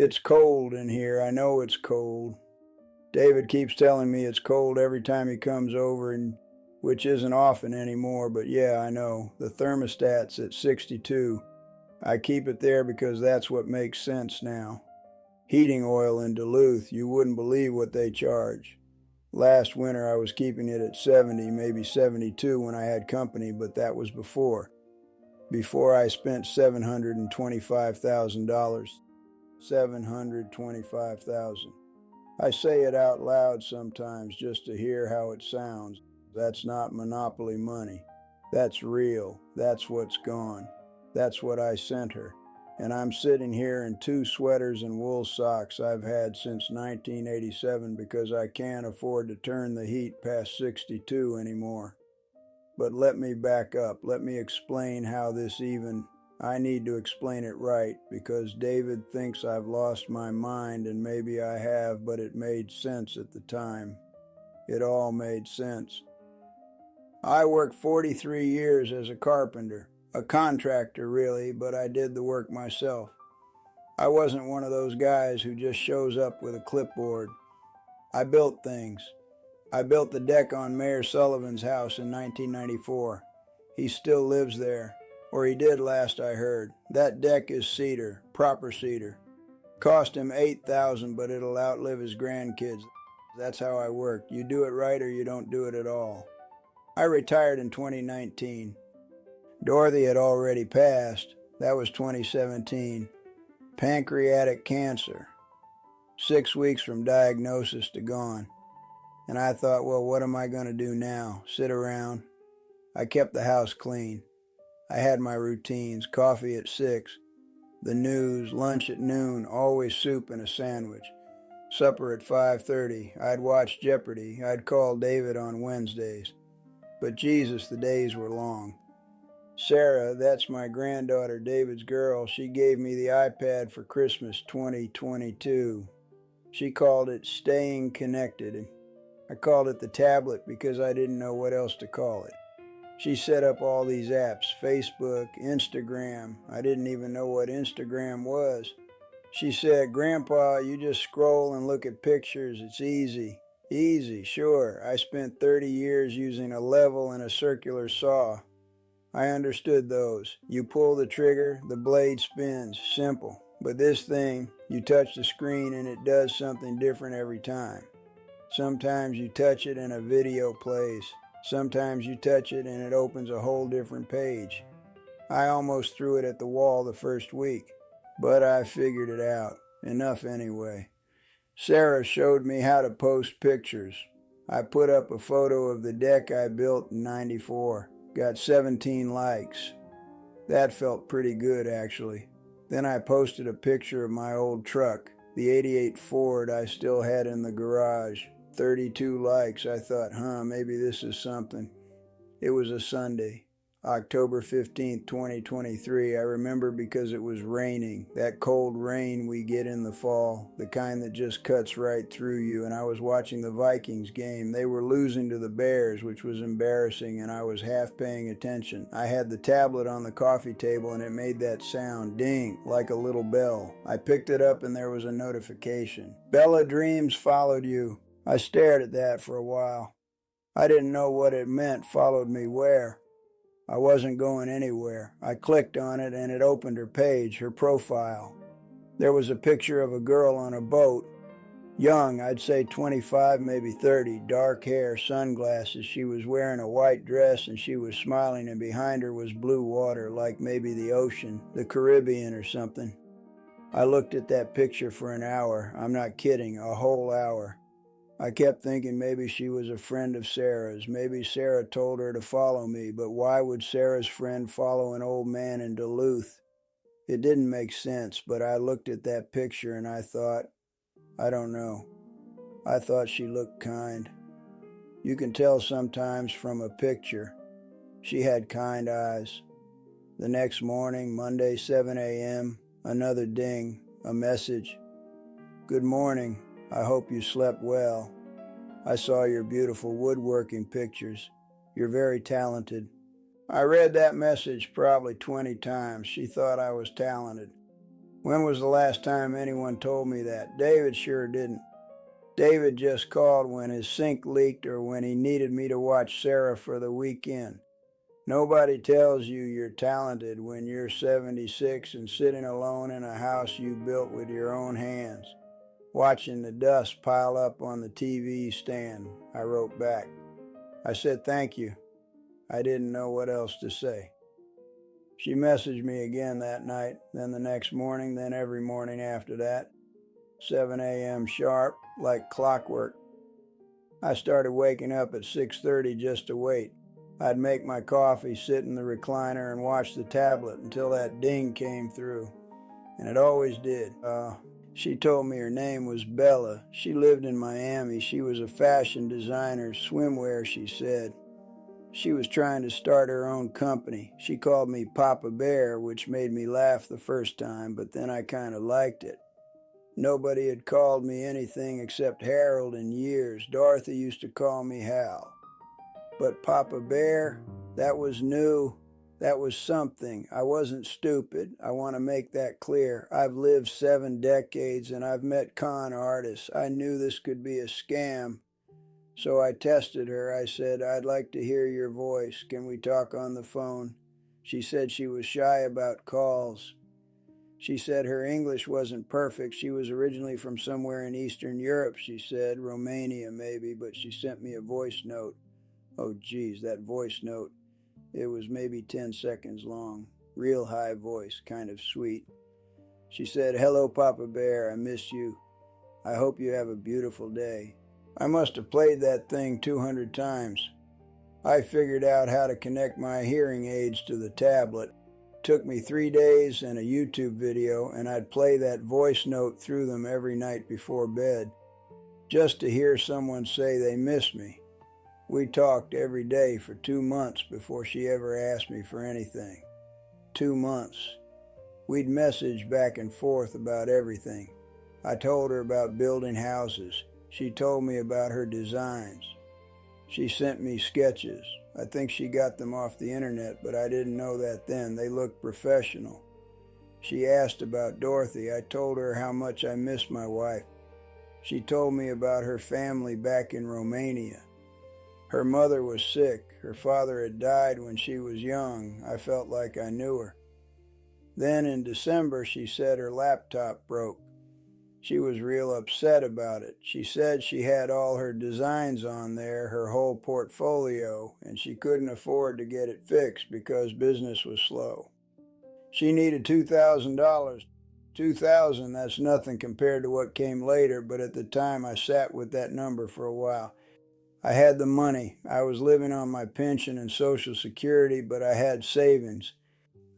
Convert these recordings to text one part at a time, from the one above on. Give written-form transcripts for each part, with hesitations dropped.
It's cold in here. I know it's cold. David keeps telling me it's cold every time he comes over, and which isn't often anymore, but yeah, I know. The thermostat's at 62. I keep it there because that's what makes sense now. Heating oil in Duluth, you wouldn't believe what they charge. Last winter I was keeping it at 70, maybe 72 when I had company, but that was before I spent $725,000. $725,000. I say it out loud sometimes just to hear how it sounds. That's not monopoly money. That's real. That's what's gone. That's what I sent her. And I'm sitting here in 2 sweaters and wool socks I've had since 1987 because I can't afford to turn the heat past 62 anymore. But let me back up. Let me explain how I need to explain it right because David thinks I've lost my mind, and maybe I have, but it made sense at the time. It all made sense. I worked 43 years as a carpenter, a contractor really, but I did the work myself. I wasn't one of those guys who just shows up with a clipboard. I built things. I built the deck on Mayor Sullivan's house in 1994. He still lives there, or he did last I heard. That deck is cedar, proper cedar. Cost him $8,000, but it'll outlive his grandkids. That's how I work. You do it right or you don't do it at all. I retired in 2019. Dorothy had already passed. That was 2017. Pancreatic cancer. 6 weeks from diagnosis to gone. And I thought, well, what am I going to do now? Sit around? I kept the house clean. I had my routines, coffee at 6, the news, lunch at noon, always soup and a sandwich, supper at 5:30. I'd watch Jeopardy. I'd call David on Wednesdays. But Jesus, the days were long. Sarah, that's my granddaughter, David's girl, she gave me the iPad for Christmas 2022. She called it Staying Connected. I called it the tablet because I didn't know what else to call it. She set up all these apps, Facebook, Instagram. I didn't even know what Instagram was. She said, Grandpa, you just scroll and look at pictures. It's easy. Easy, sure. I spent 30 years using a level and a circular saw. I understood those. You pull the trigger, the blade spins. Simple. But this thing, you touch the screen and it does something different every time. Sometimes you touch it and a video plays. Sometimes you touch it and it opens a whole different page. I almost threw it at the wall the first week, but I figured it out. Enough anyway. Sarah showed me how to post pictures. I put up a photo of the deck I built in '94. Got 17 likes. That felt pretty good, actually. Then I posted a picture of my old truck, the '88 Ford I still had in the garage. 32 likes. I thought, maybe this is something. It was a Sunday, October 15th, 2023. I remember because it was raining, that cold rain we get in the fall, the kind that just cuts right through you, and I was watching the Vikings game. They were losing to the Bears, which was embarrassing, and I was half paying attention. I had the tablet on the coffee table, and it made that sound, ding, like a little bell. I picked it up, and there was a notification. Bella Dreams followed you. I stared at that for a while. I didn't know what it meant, followed me where. I wasn't going anywhere. I clicked on it and it opened her page, her profile. There was a picture of a girl on a boat. Young, I'd say 25, maybe 30, dark hair, sunglasses. She was wearing a white dress and she was smiling, and behind her was blue water, like maybe the ocean, the Caribbean or something. I looked at that picture for an hour. I'm not kidding, a whole hour. I kept thinking maybe she was a friend of Sarah's. Maybe Sarah told her to follow me, but why would Sarah's friend follow an old man in Duluth? It didn't make sense, but I looked at that picture and I thought, I don't know. I thought she looked kind. You can tell sometimes from a picture. She had kind eyes. The next morning, Monday, 7 a.m., another ding, a message. Good morning. I hope you slept well. I saw your beautiful woodworking pictures. You're very talented. I read that message probably 20 times. She thought I was talented. When was the last time anyone told me that? David sure didn't. David just called when his sink leaked or when he needed me to watch Sarah for the weekend. Nobody tells you you're talented when you're 76 and sitting alone in a house you built with your own hands, watching the dust pile up on the TV stand. I wrote back. I said thank you. I didn't know what else to say. She messaged me again that night, then the next morning, then every morning after that. 7 a.m. sharp, like clockwork. I started waking up at 6:30 just to wait. I'd make my coffee, sit in the recliner, and watch the tablet until that ding came through. And it always did. She told me her name was Bella. She lived in Miami. She was a fashion designer, swimwear, she said. She was trying to start her own company. She called me Papa Bear, which made me laugh the first time, but then I kind of liked it. Nobody had called me anything except Harold in years. Dorothy used to call me Hal. But Papa Bear, that was new. That was something. I wasn't stupid. I want to make that clear. I've lived 7 decades and I've met con artists. I knew this could be a scam. So I tested her. I said, I'd like to hear your voice. Can we talk on the phone? She said she was shy about calls. She said her English wasn't perfect. She was originally from somewhere in Eastern Europe, she said, Romania maybe, but she sent me a voice note. Oh, geez, that voice note. It was maybe 10 seconds long. Real high voice, kind of sweet. She said, hello, Papa Bear, I miss you. I hope you have a beautiful day. I must have played that thing 200 times. I figured out how to connect my hearing aids to the tablet. It took me 3 days and a YouTube video, and I'd play that voice note through them every night before bed, just to hear someone say they miss me. We talked every day for 2 months before she ever asked me for anything. 2 months. We'd message back and forth about everything. I told her about building houses. She told me about her designs. She sent me sketches. I think she got them off the internet, but I didn't know that then. They looked professional. She asked about Dorothy. I told her how much I missed my wife. She told me about her family back in Romania. Her mother was sick. Her father had died when she was young. I felt like I knew her. Then in December, she said her laptop broke. She was real upset about it. She said she had all her designs on there, her whole portfolio, and she couldn't afford to get it fixed because business was slow. She needed $2,000. $2,000, that's nothing compared to what came later, but at the time I sat with that number for a while. I had the money. I was living on my pension and Social Security, but I had savings.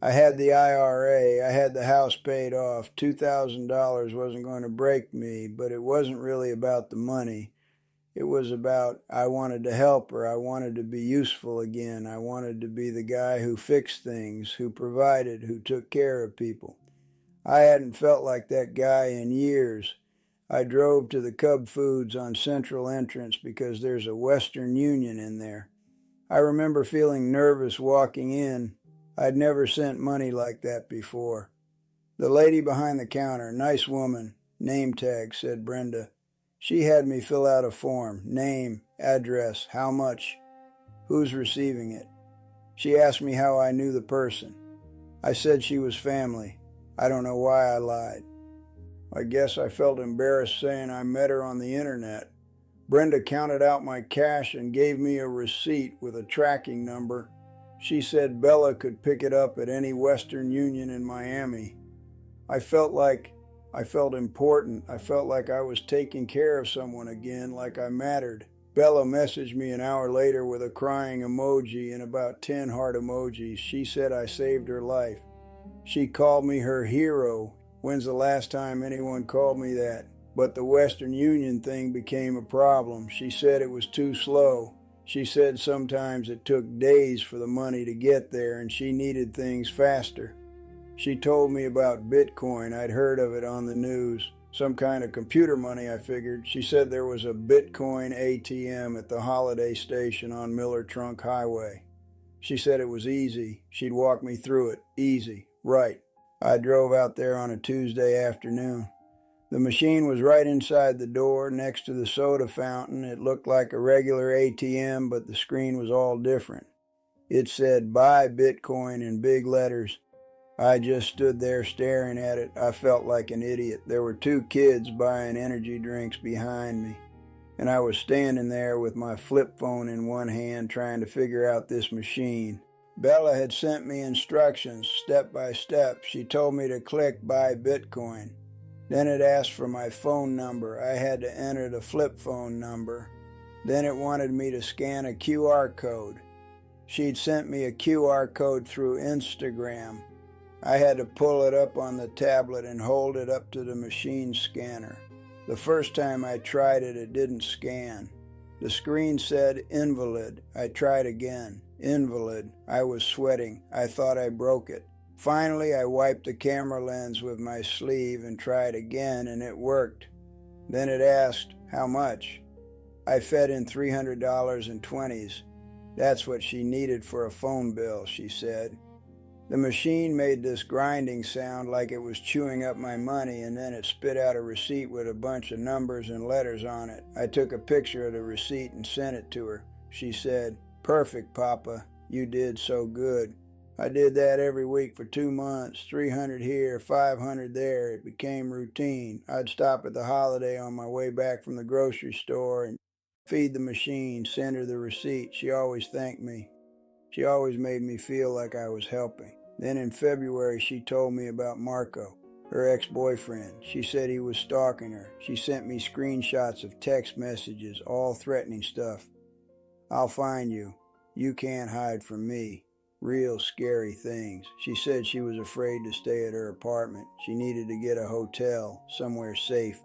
I had the IRA. I had the house paid off. $2,000 wasn't going to break me, but it wasn't really about the money. It was about I wanted to help her. I wanted to be useful again. I wanted to be the guy who fixed things, who provided, who took care of people. I hadn't felt like that guy in years. I drove to the Cub Foods on Central Entrance because there's a Western Union in there. I remember feeling nervous walking in. I'd never sent money like that before. The lady behind the counter, nice woman, name tag, said Brenda. She had me fill out a form, name, address, how much, who's receiving it. She asked me how I knew the person. I said she was family. I don't know why I lied. I guess I felt embarrassed saying I met her on the internet. Brenda counted out my cash and gave me a receipt with a tracking number. She said Bella could pick it up at any Western Union in Miami. I felt important. I felt like I was taking care of someone again, like I mattered. Bella messaged me an hour later with a crying emoji and about 10 heart emojis. She said I saved her life. She called me her hero. When's the last time anyone called me that? But the Western Union thing became a problem. She said it was too slow. She said sometimes it took days for the money to get there and she needed things faster. She told me about Bitcoin. I'd heard of it on the news. Some kind of computer money, I figured. She said there was a Bitcoin ATM at the Holiday Station on Miller Trunk Highway. She said it was easy. She'd walk me through it. Easy. Right. I drove out there on a Tuesday afternoon. The machine was right inside the door, next to the soda fountain. It looked like a regular ATM, but the screen was all different. It said, "Buy Bitcoin" in big letters. I just stood there staring at it. I felt like an idiot. There were two kids buying energy drinks behind me, and I was standing there with my flip phone in one hand trying to figure out this machine. Bella had sent me instructions, step by step. She told me to click Buy Bitcoin. Then it asked for my phone number. I had to enter the flip phone number. Then it wanted me to scan a QR code. She'd sent me a QR code through Instagram. I had to pull it up on the tablet and hold it up to the machine scanner. The first time I tried it, it didn't scan. The screen said invalid. I tried again. Invalid. I was sweating. I thought I broke it. Finally, I wiped the camera lens with my sleeve and tried again, and it worked. Then it asked, how much? I fed in $300 in 20s. That's what she needed for a phone bill, she said. The machine made this grinding sound like it was chewing up my money, and then it spit out a receipt with a bunch of numbers and letters on it. I took a picture of the receipt and sent it to her. She said, "Perfect, Papa. You did so good." I did that every week for 2 months, 300 here, 500 there. It became routine. I'd stop at the Holiday on my way back from the grocery store and feed the machine, send her the receipt. She always thanked me. She always made me feel like I was helping. Then in February, she told me about Marco, her ex-boyfriend. She said he was stalking her. She sent me screenshots of text messages, all threatening stuff. "I'll find you. You can't hide from me." Real scary things. She said she was afraid to stay at her apartment. She needed to get a hotel, somewhere safe,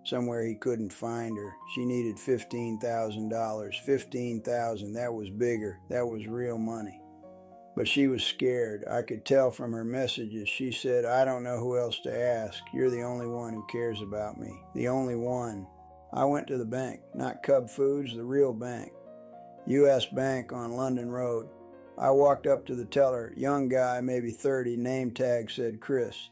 somewhere he couldn't find her. She needed $15,000. $15,000, that was bigger. That was real money. But she was scared. I could tell from her messages. She said, "I don't know who else to ask. You're the only one who cares about me. The only one." I went to the bank, not Cub Foods, the real bank. U.S. Bank on London Road. I walked up to the teller, young guy, maybe 30, name tag said Chris.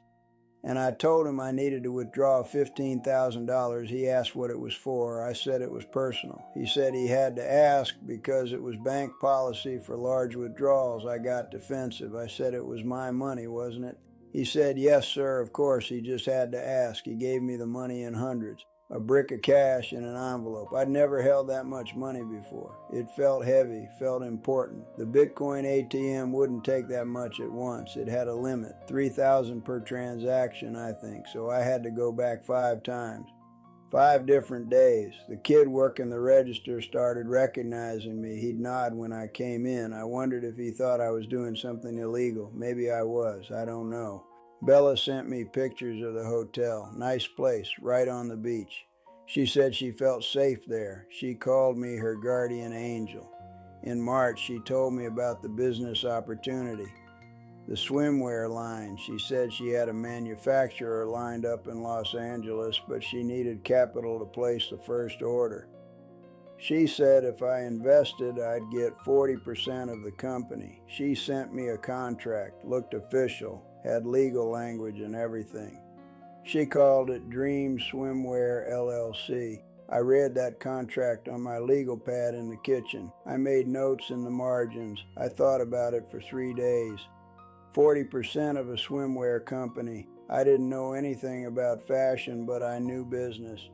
And I told him I needed to withdraw $15,000. He asked what it was for. I said it was personal. He said he had to ask because it was bank policy for large withdrawals. I got defensive. I said it was my money, wasn't it? He said, "Yes, sir, of course. He just had to ask." He gave me the money in hundreds. A brick of cash in an envelope. I'd never held that much money before. It felt heavy, felt important. The Bitcoin ATM wouldn't take that much at once. It had a limit, $3,000 per transaction, I think, so I had to go back 5 times. 5 different days. The kid working the register started recognizing me. He'd nod when I came in. I wondered if he thought I was doing something illegal. Maybe I was. I don't know. Bella sent me pictures of the hotel. Nice place, right on the beach. She said she felt safe there. She called me her guardian angel. In March, she told me about the business opportunity. The swimwear line. She said she had a manufacturer lined up in Los Angeles, but she needed capital to place the first order. She said if I invested, I'd get 40% of the company. She sent me a contract, looked official, had legal language and everything. She called it Dream Swimwear LLC. I read that contract on my legal pad in the kitchen. I made notes in the margins. I thought about it for 3 days. 40% of a swimwear company. I didn't know anything about fashion, but I knew business.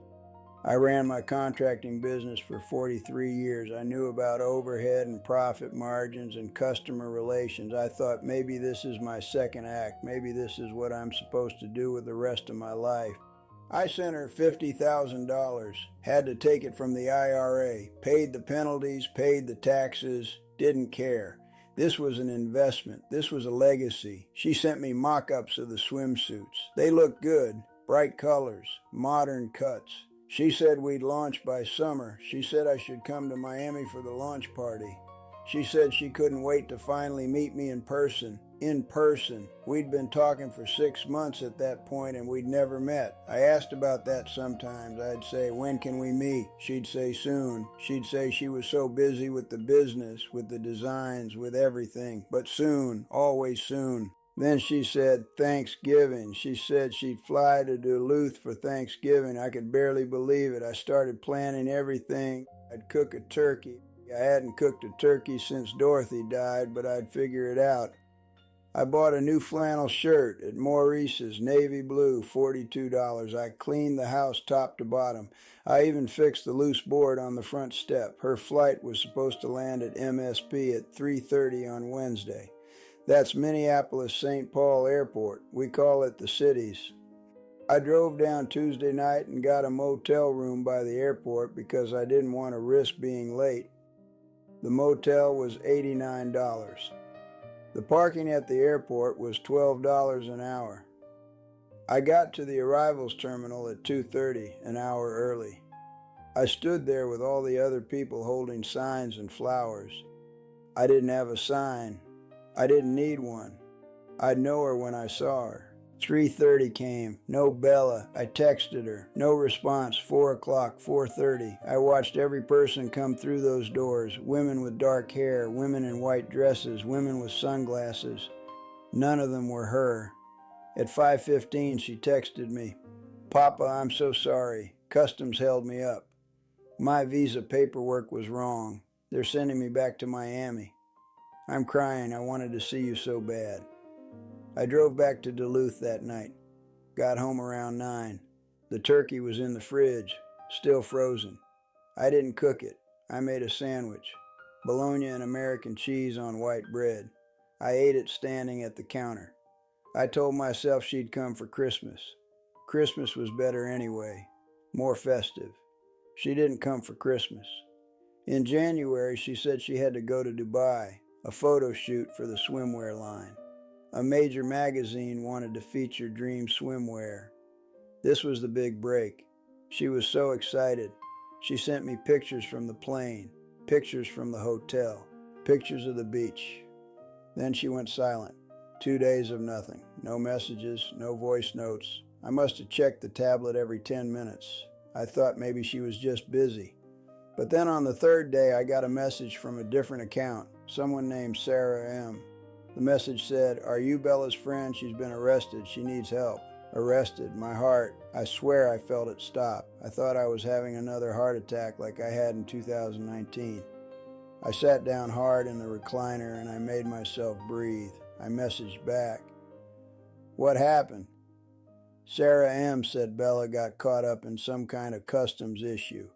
I ran my contracting business for 43 years. I knew about overhead and profit margins and customer relations. I thought maybe this is my second act. Maybe this is what I'm supposed to do with the rest of my life. I sent her $50,000, had to take it from the IRA, paid the penalties, paid the taxes, didn't care. This was an investment. This was a legacy. She sent me mock-ups of the swimsuits. They looked good, bright colors, modern cuts. She said we'd launch by summer. She said I should come to Miami for the launch party. She said she couldn't wait to finally meet me in person. In person. We'd been talking for 6 months at that point and we'd never met. I asked about that sometimes. I'd say, "When can we meet?" She'd say, "Soon." She'd say she was so busy with the business, with the designs, with everything. But soon, always soon. Then she said Thanksgiving. She said she'd fly to Duluth for Thanksgiving. I could barely believe it. I started planning everything. I'd cook a turkey. I hadn't cooked a turkey since Dorothy died, but I'd figure it out. I bought a new flannel shirt at Maurice's, navy blue, $42. I cleaned the house top to bottom. I even fixed the loose board on the front step. Her flight was supposed to land at MSP at 3:30 on Wednesday. That's Minneapolis-St. Paul Airport. We call it the cities. I drove down Tuesday night and got a motel room by the airport because I didn't want to risk being late. The motel was $89. The parking at the airport was $12 an hour. I got to the arrivals terminal at 2:30, an hour early. I stood there with all the other people holding signs and flowers. I didn't have a sign. I didn't need one. I'd know her when I saw her. 3:30 came. No Bella. I texted her. No response. 4 o'clock, 4:30. I watched every person come through those doors. Women with dark hair, women in white dresses, women with sunglasses. None of them were her. At 5:15 she texted me, "Papa, I'm so sorry. Customs held me up. My visa paperwork was wrong. They're sending me back to Miami. I'm crying. I wanted to see you so bad." I drove back to Duluth that night. Got home around 9. The turkey was in the fridge, still frozen. I didn't cook it. I made a sandwich. Bologna and American cheese on white bread. I ate it standing at the counter. I told myself she'd come for Christmas. Christmas was better anyway, more festive. She didn't come for Christmas. In January, she said she had to go to Dubai, a photo shoot for the swimwear line. A major magazine wanted to feature Dream swimwear. This was the big break. She was so excited. She sent me pictures from the plane, pictures from the hotel, pictures of the beach. Then she went silent. 2 days of nothing. No messages, no voice notes. I must have checked the tablet every 10 minutes. I thought maybe she was just busy. But then on the third day, I got a message from a different account, someone named Sarah M. The message said, "Are you Bella's friend? She's been arrested. She needs help." Arrested. My heart, I swear I felt it stop. I thought I was having another heart attack like I had in 2019. I sat down hard in the recliner and I made myself breathe. I messaged back. "What happened?" Sarah M. said Bella got caught up in some kind of customs issue.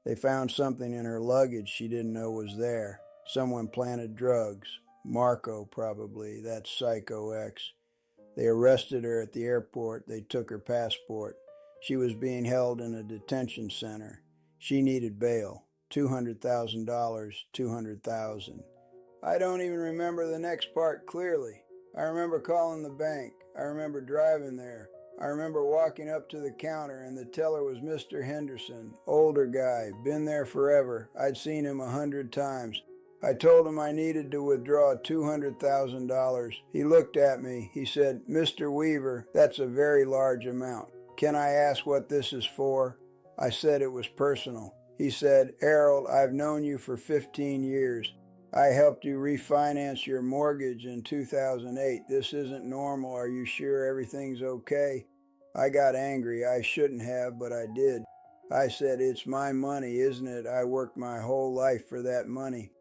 They found something in her luggage she didn't know was there. Someone planted drugs. Marco, probably. That's Psycho X. They arrested her at the airport. They took her passport. She was being held in a detention center. She needed bail. $200,000, $200,000. I don't even remember the next part clearly. I remember calling the bank. I remember driving there. I remember walking up to the counter and the teller was Mr. Henderson, older guy, been there forever. I'd seen him 100 times. I told him I needed to withdraw $200,000. He looked at me. He said, "Mr. Weaver, that's a very large amount. Can I ask what this is for?" I said it was personal. He said, "Harold, I've known you for 15 years. I helped you refinance your mortgage in 2008. This isn't normal. Are you sure everything's okay?" I got angry. I shouldn't have, but I did. I said, "It's my money, isn't it? I worked my whole life for that money.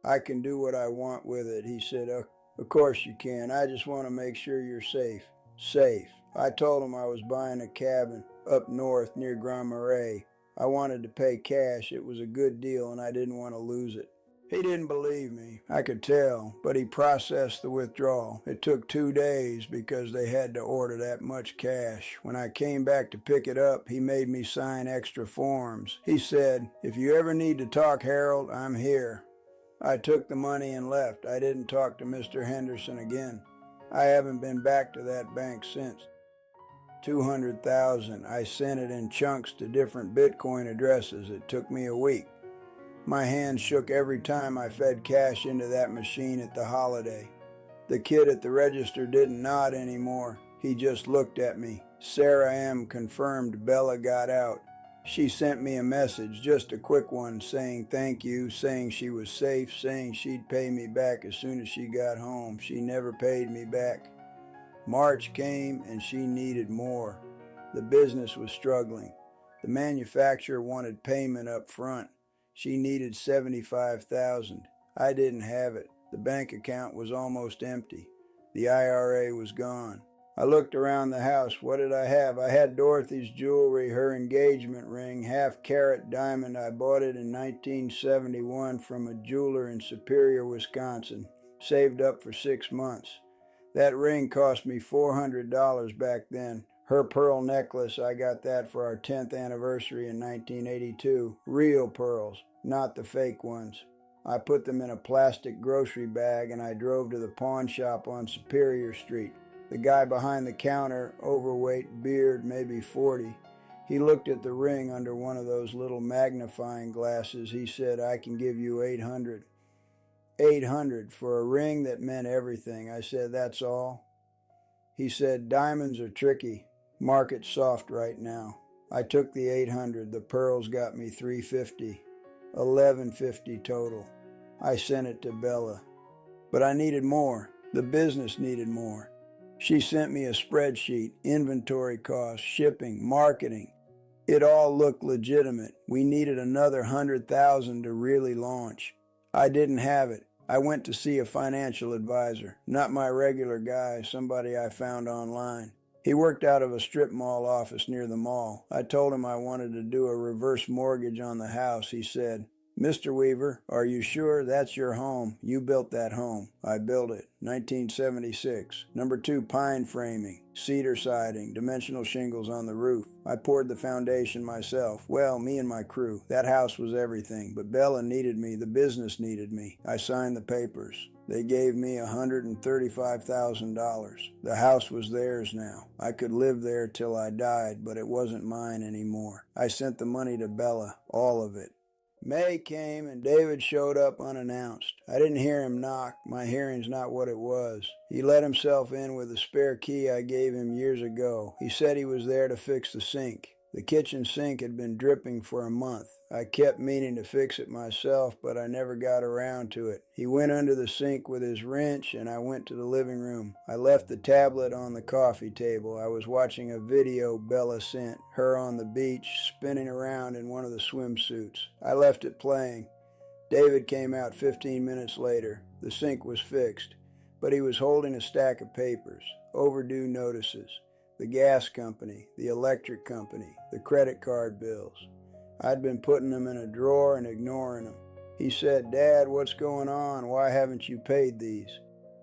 I can do what I want with it." He said, "Of course you can. I just want to make sure you're safe." Safe. I told him I was buying a cabin up north near Grand Marais. I wanted to pay cash. It was a good deal and I didn't want to lose it. He didn't believe me. I could tell, but he processed the withdrawal. It took 2 days because they had to order that much cash. When I came back to pick it up, he made me sign extra forms. He said, "If you ever need to talk, Harold, I'm here." I took the money and left. I didn't talk to Mr. Henderson again. I haven't been back to that bank since. 200,000. I sent it in chunks to different Bitcoin addresses. It took me a week. My hands shook every time I fed cash into that machine at the holiday. The kid at the register didn't nod anymore. He just looked at me. Sarah M. confirmed Bella got out. She sent me a message, just a quick one, saying thank you, saying she was safe, saying she'd pay me back as soon as she got home. She never paid me back. March came and she needed more. The business was struggling. The manufacturer wanted payment up front. She needed $75,000. I didn't have it. The bank account was almost empty. The IRA was gone. I looked around the house. What did I have? I had Dorothy's jewelry, her engagement ring, half-carat diamond. I bought it in 1971 from a jeweler in Superior, Wisconsin. Saved up for 6 months. That ring cost me $400 back then. Her pearl necklace, I got that for our 10th anniversary in 1982. Real pearls, not the fake ones. I put them in a plastic grocery bag and I drove to the pawn shop on Superior Street. The guy behind the counter, overweight, beard, maybe 40. He looked at the ring under one of those little magnifying glasses. He said, "I can give you $800. $800 for a ring that meant everything." I said, "That's all?" He said, "Diamonds are tricky. Market's soft right now." I took the $800. The pearls got me $350. $1150 total. I sent it to Bella. But I needed more. The business needed more. She sent me a spreadsheet, inventory costs, shipping, marketing. It all looked legitimate. We needed another $100,000 to really launch. I didn't have it. I went to see a financial advisor, not my regular guy, somebody I found online. He worked out of a strip mall office near the mall. I told him I wanted to do a reverse mortgage on the house. He said, "Mr. Weaver, are you sure that's your home? You built that home." I built it. 1976. Number 2 pine framing, cedar siding, dimensional shingles on the roof. I poured the foundation myself. Well, me and my crew. That house was everything. But Bella needed me. The business needed me. I signed the papers. They gave me $135,000. The house was theirs now. I could live there till I died, but it wasn't mine anymore. I sent the money to Bella, all of it. May came and David showed up unannounced. I didn't hear him knock. My hearing's not what it was. He let himself in with a spare key I gave him years ago. He said he was there to fix the sink. The kitchen sink had been dripping for a month. I kept meaning to fix it myself, but I never got around to it. He went under the sink with his wrench, and I went to the living room. I left the tablet on the coffee table. I was watching a video Bella sent, her on the beach, spinning around in one of the swimsuits. I left it playing. David came out 15 minutes later. The sink was fixed, but he was holding a stack of papers, overdue notices. The gas company, the electric company, the credit card bills. I'd been putting them in a drawer and ignoring them. He said, "Dad, what's going on? Why haven't you paid these?"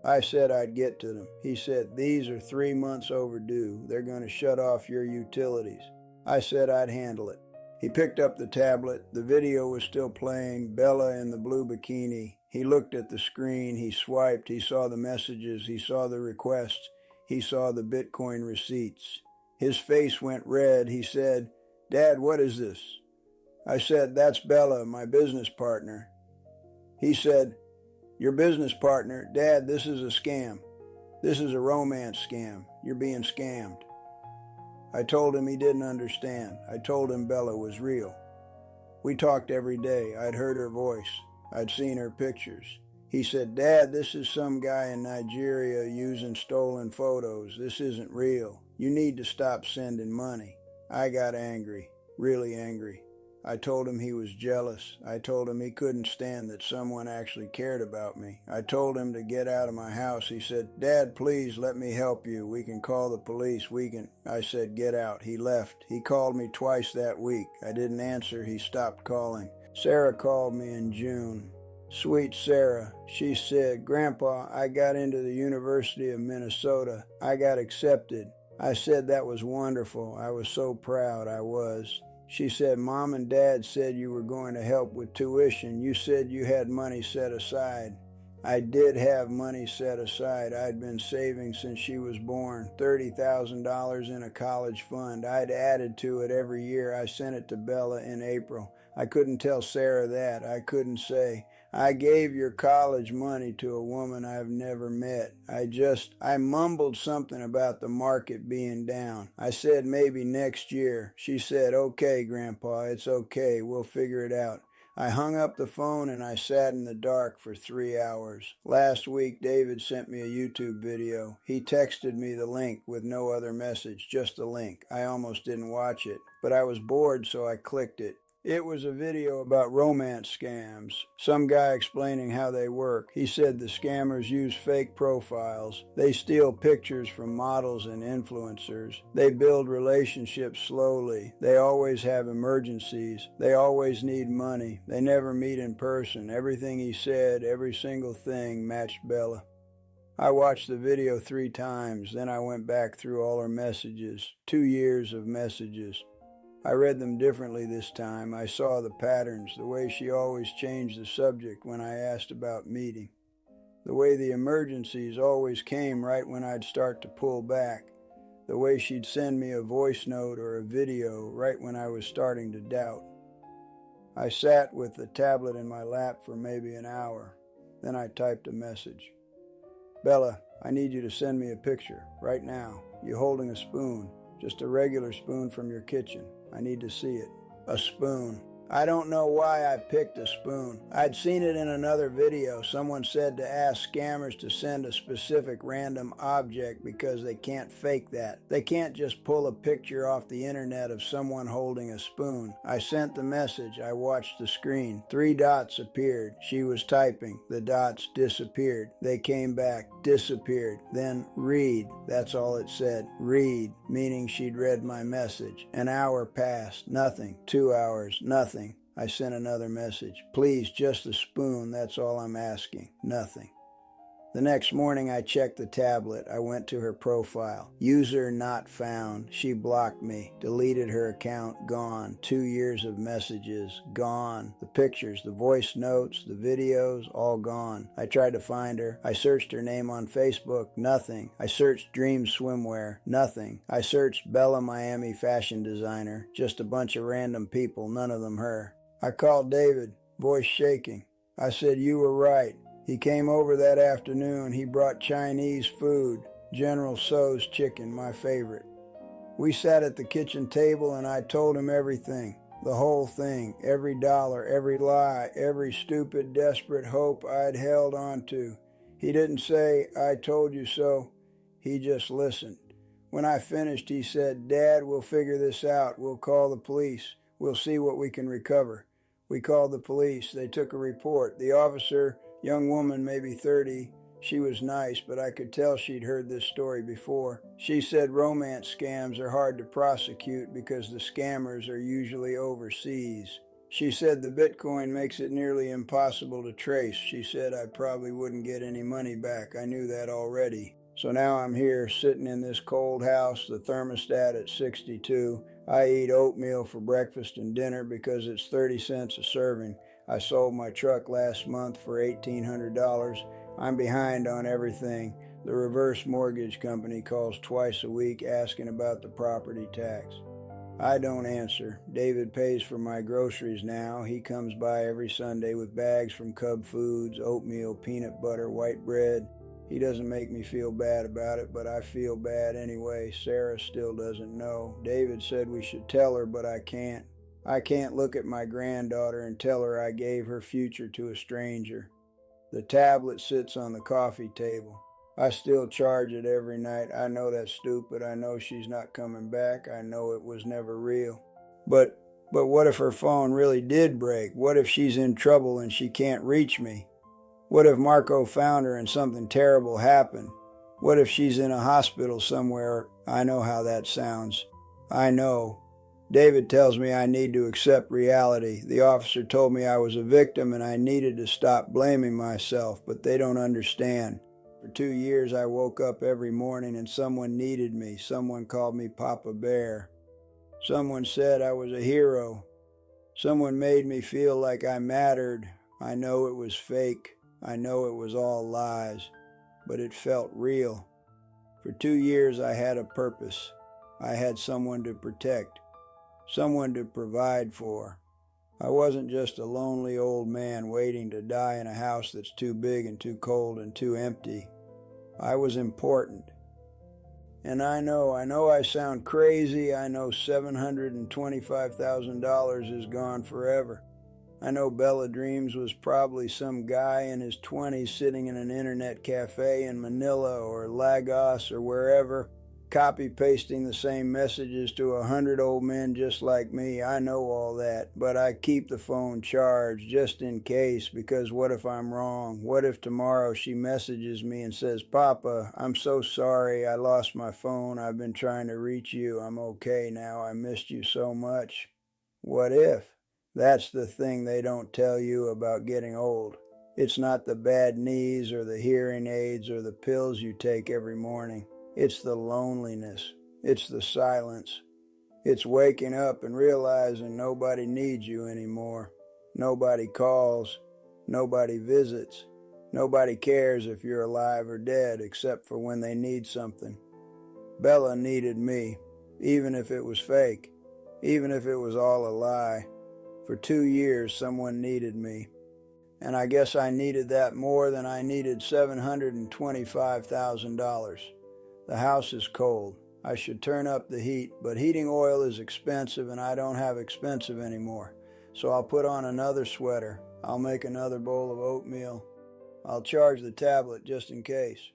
I said I'd get to them. He said, "These are 3 months overdue. They're going to shut off your utilities." I said I'd handle it. He picked up the tablet. The video was still playing, Bella in the blue bikini. He looked at the screen. He swiped. He saw the messages. He saw the requests. He saw the Bitcoin receipts. His face went red. He said, "Dad, what is this?" I said, "That's Bella, my business partner." He said, "Your business partner? Dad, this is a scam. This is a romance scam. You're being scammed." I told him he didn't understand. I told him Bella was real. We talked every day. I'd heard her voice. I'd seen her pictures. He said, "Dad, this is some guy in Nigeria using stolen photos. This isn't real. You need to stop sending money." I got angry, really angry. I told him he was jealous. I told him he couldn't stand that someone actually cared about me. I told him to get out of my house. He said, "Dad, please let me help you. We can call the police. I said, "Get out." He left. He called me twice that week. I didn't answer. He stopped calling. Sarah called me in June. Sweet Sarah. She said, "Grandpa, I got into the University of Minnesota. I got accepted." I said that was wonderful. I was so proud. I was. She said, "Mom and Dad said you were going to help with tuition. You said you had money set aside." I did have money set aside. I'd been saving since she was born, $30,000 in a college fund. I'd added to it every year. I sent it to Bella in April. I couldn't tell Sarah that. I couldn't say, "I gave your college money to a woman I've never met." I mumbled something about the market being down. I said maybe next year. She said, "Okay, Grandpa, it's okay. We'll figure it out." I hung up the phone and I sat in the dark for 3 hours. Last week, David sent me a YouTube video. He texted me the link with no other message, just the link. I almost didn't watch it, but I was bored, so I clicked it. It was a video about romance scams. Some guy explaining how they work. He said the scammers use fake profiles. They steal pictures from models and influencers. They build relationships slowly. They always have emergencies. They always need money. They never meet in person. Everything he said, every single thing matched Bella. I watched the video 3 times. Then I went back through all her messages. 2 years of messages. I read them differently this time. I saw the patterns, the way she always changed the subject when I asked about meeting, the way the emergencies always came right when I'd start to pull back, the way she'd send me a voice note or a video right when I was starting to doubt. I sat with the tablet in my lap for maybe an hour. Then I typed a message. Bella, I need you to send me a picture right now. You holding a spoon, just a regular spoon from your kitchen. I need to see it. A spoon. I don't know why I picked a spoon. I'd seen it in another video. Someone said to ask scammers to send a specific random object because they can't fake that. They can't just pull a picture off the internet of someone holding a spoon. I sent the message. I watched the screen. 3 dots appeared. She was typing. The dots disappeared. They came back, disappeared. Then read. That's all it said. Read, meaning she'd read my message. An hour passed. Nothing. 2 hours. Nothing. I sent another message. Please, just a spoon, that's all I'm asking. Nothing. The next morning I checked the tablet. I went to her profile. User not found. She blocked me. Deleted her account. Gone. 2 years of messages. Gone. The pictures, the voice notes, the videos, all gone. I tried to find her. I searched her name on Facebook. Nothing. I searched Dream Swimwear. Nothing. I searched Bella Miami fashion designer. Just a bunch of random people, none of them her. I called David, voice shaking. I said, you were right. He came over that afternoon. He brought Chinese food, General Tso's chicken, my favorite. We sat at the kitchen table and I told him everything, the whole thing, every dollar, every lie, every stupid, desperate hope I'd held on to. He didn't say, I told you so. He just listened. When I finished, he said, Dad, we'll figure this out. We'll call the police. We'll see what we can recover. We called the police. They took a report. The officer, young woman, maybe 30, she was nice, but I could tell she'd heard this story before. She said romance scams are hard to prosecute because the scammers are usually overseas. She said the Bitcoin makes it nearly impossible to trace. She said I probably wouldn't get any money back. I knew that already. So now I'm here sitting in this cold house, the thermostat at 62. I eat oatmeal for breakfast and dinner because it's 30 cents a serving. I sold my truck last month for $1,800. I'm behind on everything. The reverse mortgage company calls twice a week asking about the property tax. I don't answer. David pays for my groceries now. He comes by every Sunday with bags from Cub Foods, oatmeal, peanut butter, white bread. He doesn't make me feel bad about it, but I feel bad anyway. Sarah still doesn't know. David said we should tell her, but I can't. I can't look at my granddaughter and tell her I gave her future to a stranger. The tablet sits on the coffee table. I still charge it every night. I know that's stupid. I know she's not coming back. I know it was never real. But what if her phone really did break? What if she's in trouble and she can't reach me? What if Marco found her and something terrible happened? What if she's in a hospital somewhere? I know how that sounds. I know. David tells me I need to accept reality. The officer told me I was a victim and I needed to stop blaming myself, but they don't understand. For 2 years I woke up every morning and someone needed me. Someone called me Papa Bear. Someone said I was a hero. Someone made me feel like I mattered. I know it was fake. I know it was all lies, but it felt real. For 2 years I had a purpose. I had someone to protect, someone to provide for. I wasn't just a lonely old man waiting to die in a house that's too big and too cold and too empty. I was important. And I know I sound crazy. I know $725,000 is gone forever. I know Bella dreams was probably some guy in his 20s sitting in an internet cafe in Manila or Lagos or wherever, copy-pasting the same messages to 100 old men just like me. I know all that, but I keep the phone charged just in case, because what if I'm wrong? What if tomorrow she messages me and says, "Papa, I'm so sorry, I lost my phone. I've been trying to reach you. I'm okay now. I missed you so much." What if? That's the thing they don't tell you about getting old. It's not the bad knees or the hearing aids or the pills you take every morning. It's the loneliness. It's the silence. It's waking up and realizing nobody needs you anymore. Nobody calls. Nobody visits. Nobody cares if you're alive or dead except for when they need something. Bella needed me, even if it was fake, even if it was all a lie. For 2 years, someone needed me. And I guess I needed that more than I needed $725,000. The house is cold. I should turn up the heat, but heating oil is expensive and I don't have expensive anymore. So I'll put on another sweater. I'll make another bowl of oatmeal. I'll charge the tablet just in case.